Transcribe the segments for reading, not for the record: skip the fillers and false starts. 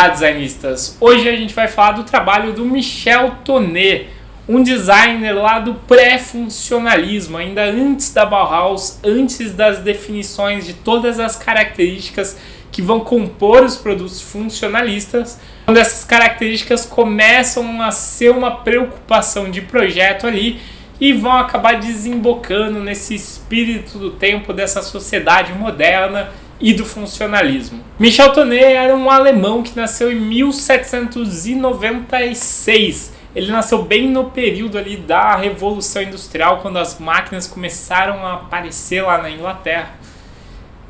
Olá, designistas! Hoje a gente vai falar do trabalho do Michel Tonnet, um designer lá do pré-funcionalismo, ainda antes da Bauhaus, antes das definições de todas as características que vão compor os produtos funcionalistas, quando essas características começam a ser uma preocupação de projeto ali e vão acabar desembocando nesse espírito do tempo dessa sociedade moderna e do funcionalismo. Michel Tonnet era um alemão que nasceu em 1796. Ele nasceu bem no período ali da Revolução Industrial, quando as máquinas começaram a aparecer lá na Inglaterra.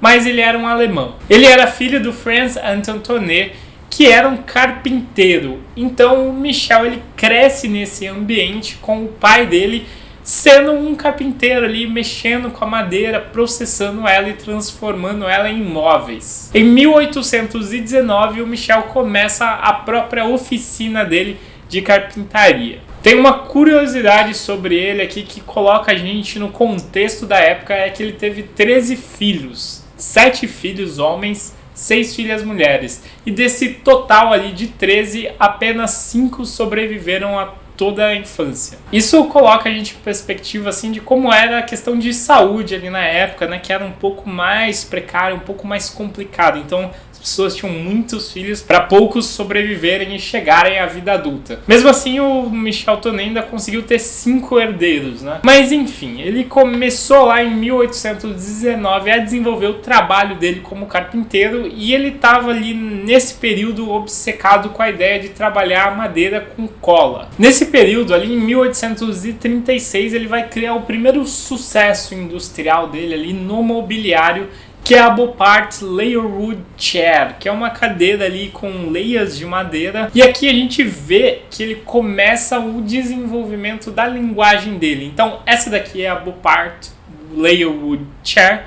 Mas ele era um alemão. Ele era filho do Franz Anton Tonnet, que era um carpinteiro. Então o Michel ele cresce nesse ambiente com o pai dele sendo um carpinteiro ali, mexendo com a madeira, processando ela e transformando ela em móveis. Em 1819, o Michel começa a própria oficina dele de carpintaria. Tem uma curiosidade sobre ele aqui que coloca a gente no contexto da época, é que ele teve 13 filhos, 7 filhos homens, 6 filhas mulheres. E desse total ali de 13, apenas 5 sobreviveram a toda a infância. Isso coloca a gente em perspectiva assim de como era a questão de saúde ali na época, né, que era um pouco mais precário, um pouco mais complicado. Então as pessoas tinham muitos filhos para poucos sobreviverem e chegarem à vida adulta. Mesmo assim, o Michel Tonnet ainda conseguiu ter 5 herdeiros, né? Mas enfim, ele começou lá em 1819 a desenvolver o trabalho dele como carpinteiro e ele estava ali nesse período obcecado com a ideia de trabalhar a madeira com cola. Nesse período, ali em 1836, ele vai criar o primeiro sucesso industrial dele ali no mobiliário, que é a Beaupart Layerwood Chair, que é uma cadeira ali com leias de madeira. E aqui a gente vê que ele começa o desenvolvimento da linguagem dele. Então essa daqui é a Beaupart Layerwood Chair.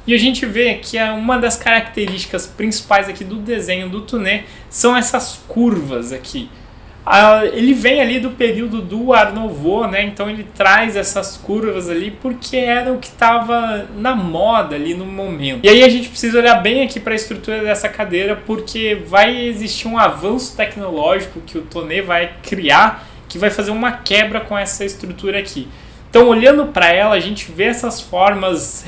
E a gente vê que uma das características principais aqui do desenho do Tonnet são essas curvas aqui. Ele vem ali do período do Art Nouveau, né? Então ele traz essas curvas ali porque era o que estava na moda ali no momento. E aí a gente precisa olhar bem aqui para a estrutura dessa cadeira, porque vai existir um avanço tecnológico que o Tonnet vai criar que vai fazer uma quebra com essa estrutura aqui. Então, olhando para ela, a gente vê essas formas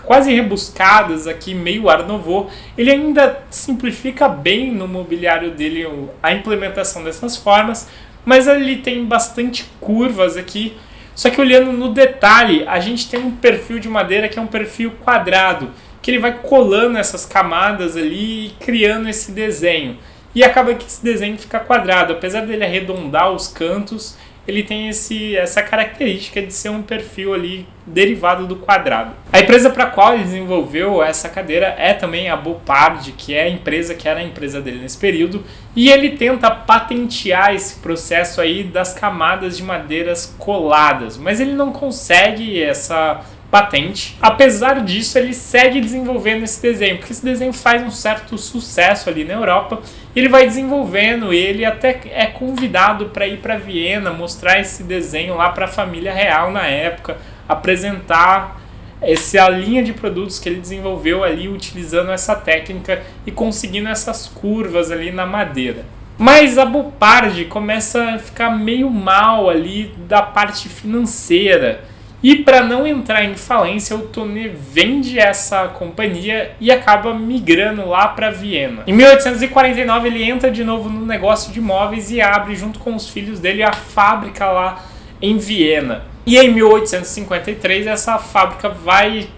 quase rebuscadas aqui, meio Art Nouveau. Ele ainda simplifica bem no mobiliário dele a implementação dessas formas, mas ele tem bastante curvas aqui. Só que olhando no detalhe, a gente tem um perfil de madeira que é um perfil quadrado, que ele vai colando essas camadas ali e criando esse desenho. E acaba que esse desenho fica quadrado, apesar dele arredondar os cantos, ele tem essa característica de ser um perfil ali derivado do quadrado. A empresa para a qual ele desenvolveu essa cadeira é também a Beaupart, que é a empresa que era a empresa dele nesse período, e ele tenta patentear esse processo aí das camadas de madeiras coladas, mas ele não consegue essa patente. Apesar disso, ele segue desenvolvendo esse desenho, porque esse desenho faz um certo sucesso ali na Europa. Ele vai desenvolvendo, ele até é convidado para ir para Viena, mostrar esse desenho lá para a família real na época, apresentar essa linha de produtos que ele desenvolveu ali utilizando essa técnica e conseguindo essas curvas ali na madeira. Mas a Beaupart começa a ficar meio mal ali da parte financeira. E para não entrar em falência, o Tonnet vende essa companhia e acaba migrando lá para Viena. Em 1849 ele entra de novo no negócio de móveis e abre junto com os filhos dele a fábrica lá em Viena. E em 1853 essa fábrica vai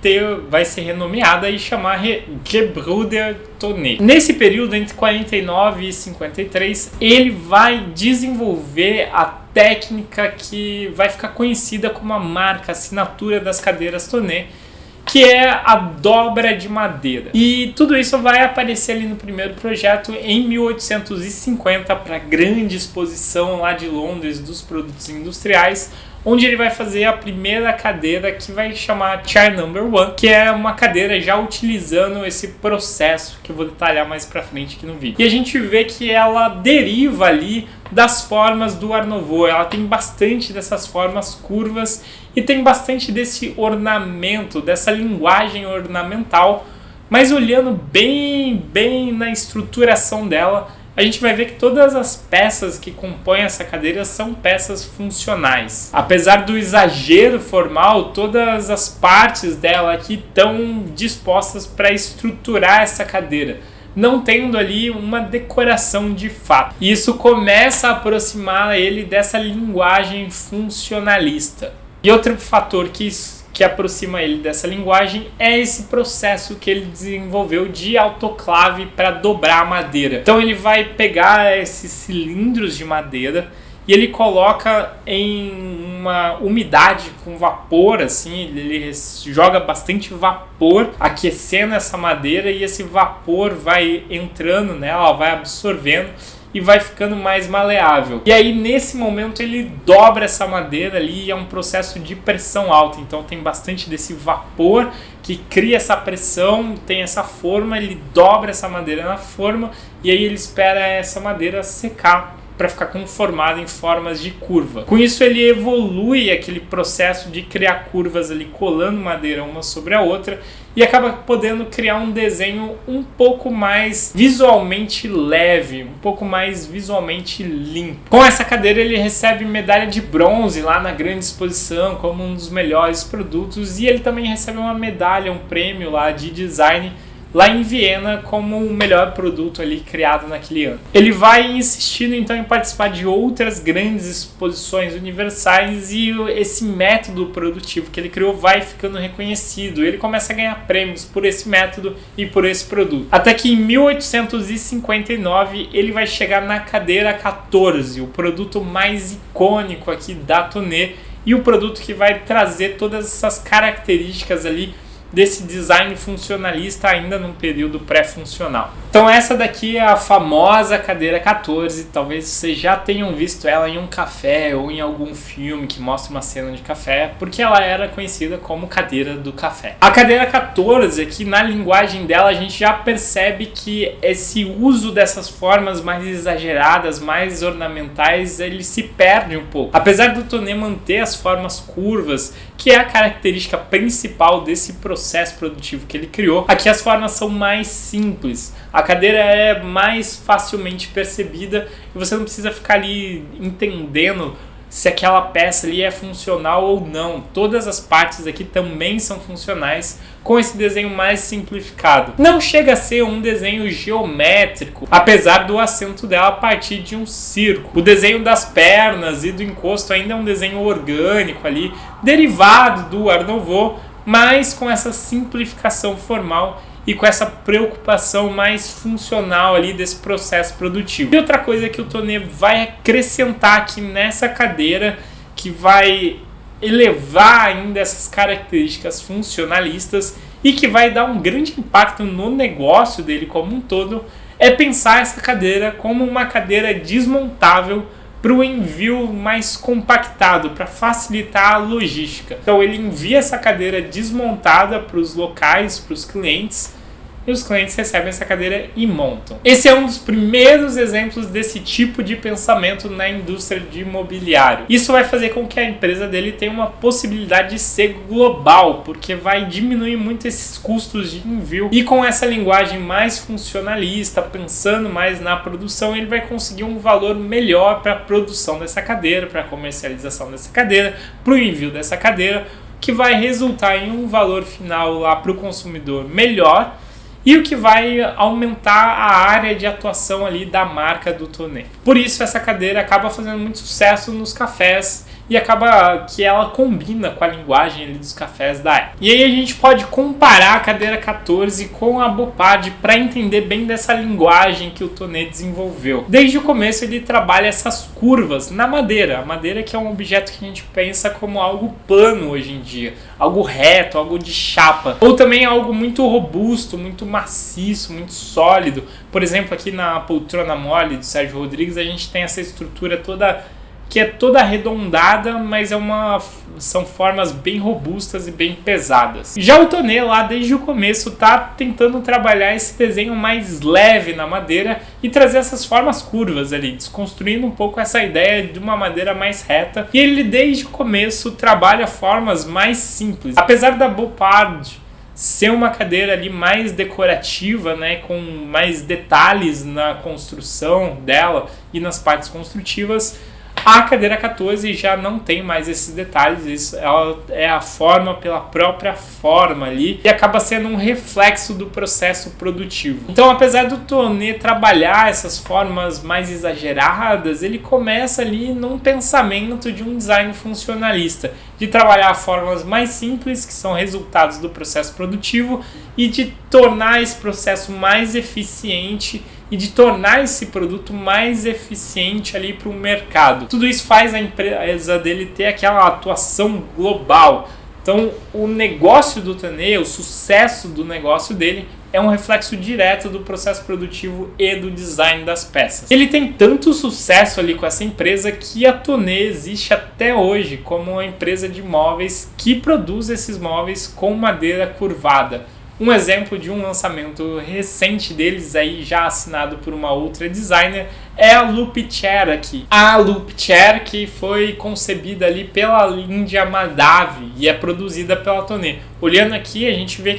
ser renomeada e chamar Gebrüder Tonnet. Nesse período entre 49 e 53 ele vai desenvolver a técnica que vai ficar conhecida como a marca, a assinatura das cadeiras Tonnet, que é a dobra de madeira. E tudo isso vai aparecer ali no primeiro projeto em 1850 para a grande exposição lá de Londres dos produtos industriais, onde ele vai fazer a primeira cadeira que vai chamar Chair Number 1, que é uma cadeira já utilizando esse processo que eu vou detalhar mais pra frente aqui no vídeo. E a gente vê que ela deriva ali das formas do Art Nouveau, ela tem bastante dessas formas curvas e tem bastante desse ornamento, dessa linguagem ornamental, mas olhando bem na estruturação dela, a gente vai ver que todas as peças que compõem essa cadeira são peças funcionais. Apesar do exagero formal, todas as partes dela aqui estão dispostas para estruturar essa cadeira, não tendo ali uma decoração de fato. E isso começa a aproximar ele dessa linguagem funcionalista. E outro fator que aproxima ele dessa linguagem é esse processo que ele desenvolveu de autoclave para dobrar a madeira. Então ele vai pegar esses cilindros de madeira e ele coloca em uma umidade com vapor, assim, ele joga bastante vapor aquecendo essa madeira e esse vapor vai entrando nela, vai absorvendo e vai ficando mais maleável. E aí nesse momento ele dobra essa madeira ali e é um processo de pressão alta, então tem bastante desse vapor que cria essa pressão, tem essa forma, ele dobra essa madeira na forma e aí ele espera essa madeira secar para ficar conformada em formas de curva. Com isso ele evolui aquele processo de criar curvas ali colando madeira uma sobre a outra e acaba podendo criar um desenho um pouco mais visualmente leve, um pouco mais visualmente limpo. Com essa cadeira ele recebe medalha de bronze lá na grande exposição como um dos melhores produtos e ele também recebe uma medalha, um prêmio lá de design lá em Viena como o melhor produto ali criado naquele ano. Ele vai insistindo então em participar de outras grandes exposições universais e esse método produtivo que ele criou vai ficando reconhecido. Ele começa a ganhar prêmios por esse método e por esse produto. Até que em 1859 ele vai chegar na cadeira 14, o produto mais icônico aqui da Tonnet e o produto que vai trazer todas essas características ali desse design funcionalista ainda num período pré-funcional. Então essa daqui é a famosa cadeira 14, talvez vocês já tenham visto ela em um café ou em algum filme que mostra uma cena de café, porque ela era conhecida como cadeira do café. A cadeira 14 aqui, na linguagem dela, a gente já percebe que esse uso dessas formas mais exageradas, mais ornamentais, ele se perde um pouco. Apesar do Tonnet manter as formas curvas, que é a característica principal desse processo produtivo que ele criou, aqui as formas são mais simples. A cadeira é mais facilmente percebida e você não precisa ficar ali entendendo se aquela peça ali é funcional ou não. Todas as partes aqui também são funcionais com esse desenho mais simplificado. Não chega a ser um desenho geométrico, apesar do assento dela a partir de um círculo. O desenho das pernas e do encosto ainda é um desenho orgânico ali, derivado do Art Nouveau, mas com essa simplificação formal e com essa preocupação mais funcional ali desse processo produtivo. E outra coisa que o Tonnet vai acrescentar aqui nessa cadeira, que vai elevar ainda essas características funcionalistas e que vai dar um grande impacto no negócio dele como um todo, é pensar essa cadeira como uma cadeira desmontável para o envio mais compactado, para facilitar a logística. Então ele envia essa cadeira desmontada para os locais, para os clientes, e os clientes recebem essa cadeira e montam. Esse é um dos primeiros exemplos desse tipo de pensamento na indústria de imobiliário. Isso vai fazer com que a empresa dele tenha uma possibilidade de ser global, porque vai diminuir muito esses custos de envio. E com essa linguagem mais funcionalista, pensando mais na produção, ele vai conseguir um valor melhor para a produção dessa cadeira, para a comercialização dessa cadeira, para o envio dessa cadeira, que vai resultar em um valor final lá para o consumidor melhor, e o que vai aumentar a área de atuação ali da marca do Tonnet. Por isso essa cadeira acaba fazendo muito sucesso nos cafés e acaba que ela combina com a linguagem ali dos cafés da época. E aí a gente pode comparar a cadeira 14 com a Bopard para entender bem dessa linguagem que o Tonnet desenvolveu. Desde o começo ele trabalha essas curvas na madeira. A madeira que é um objeto que a gente pensa como algo plano hoje em dia, algo reto, algo de chapa, ou também algo muito robusto, muito maciço, muito sólido. Por exemplo, aqui na poltrona mole do Sérgio Rodrigues a gente tem essa estrutura toda que é toda arredondada, mas são formas bem robustas e bem pesadas. Já o Tonnet lá desde o começo está tentando trabalhar esse desenho mais leve na madeira e trazer essas formas curvas ali, desconstruindo um pouco essa ideia de uma madeira mais reta. E ele desde o começo trabalha formas mais simples. Apesar da Bopard ser uma cadeira ali mais decorativa, né, com mais detalhes na construção dela e nas partes construtivas, a cadeira 14 já não tem mais esses detalhes, isso ela é a forma pela própria forma ali e acaba sendo um reflexo do processo produtivo. Então, apesar do Tonnet trabalhar essas formas mais exageradas, ele começa ali num pensamento de um design funcionalista, de trabalhar formas mais simples, que são resultados do processo produtivo, e de tornar esse processo mais eficiente e de tornar esse produto mais eficiente ali para o mercado. Tudo isso faz a empresa dele ter aquela atuação global. Então, o negócio do Tonnet, o sucesso do negócio dele, é um reflexo direto do processo produtivo e do design das peças. Ele tem tanto sucesso ali com essa empresa que a Tonnet existe até hoje como uma empresa de móveis que produz esses móveis com madeira curvada. Um exemplo de um lançamento recente deles, aí já assinado por uma outra designer, é a Loop Chair aqui. A Loop Chair que foi concebida ali pela Índia Madhav e é produzida pela Tonnet. Olhando aqui, a gente vê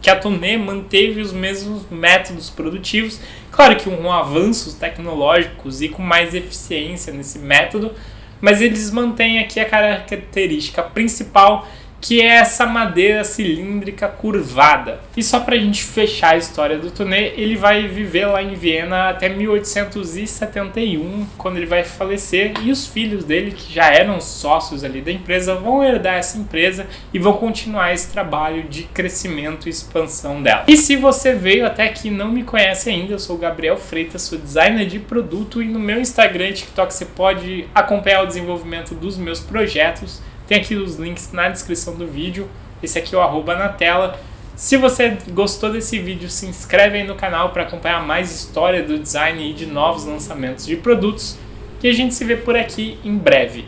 que a Tonnet manteve os mesmos métodos produtivos, claro que com avanços tecnológicos e com mais eficiência nesse método, mas eles mantêm aqui a característica principal, que é essa madeira cilíndrica curvada. E só pra gente fechar a história do Tonnet, ele vai viver lá em Viena até 1871, quando ele vai falecer, e os filhos dele, que já eram sócios ali da empresa, vão herdar essa empresa e vão continuar esse trabalho de crescimento e expansão dela. E se você veio até aqui e não me conhece ainda, eu sou o Gabriel Freitas, sou designer de produto, e no meu Instagram e TikTok você pode acompanhar o desenvolvimento dos meus projetos. Tem aqui os links na descrição do vídeo, esse aqui é o arroba na tela. Se você gostou desse vídeo, se inscreve aí no canal para acompanhar mais história do design e de novos lançamentos de produtos. E a gente se vê por aqui em breve.